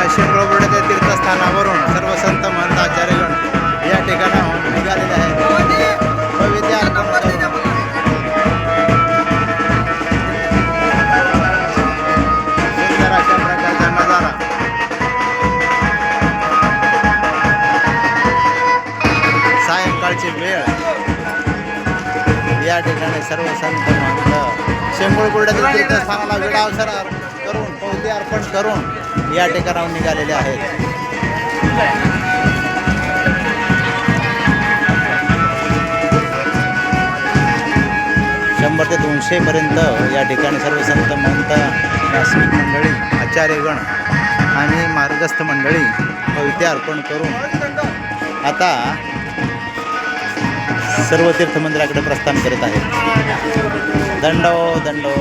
शेंगरोबड्याच्या तीर्थस्थानावरून सर्व संत महंत आचार्यगण या ठिकाणाहून निघालेले आहेत. पवित्र अर्पण करून सुंदर अशा प्रकारचा नजारा सायंकाळची वेळ या ठिकाणी सर्व संत महंत शेंगरोबड्याच्या तीर्थस्थानाला विडावसर करून पवित्र अर्पण करून या ठिकाणाहून निघालेले आहेत. 100 ते 200 पर्यंत या ठिकाणी सर्व संत महंत व्यासपीठ मंडळी आचार्यगण आणि मार्गस्थ मंडळी पवित्र अर्पण करून आता सर्व तीर्थमंदिराकडे प्रस्थान करत आहेत. दंडो दंडो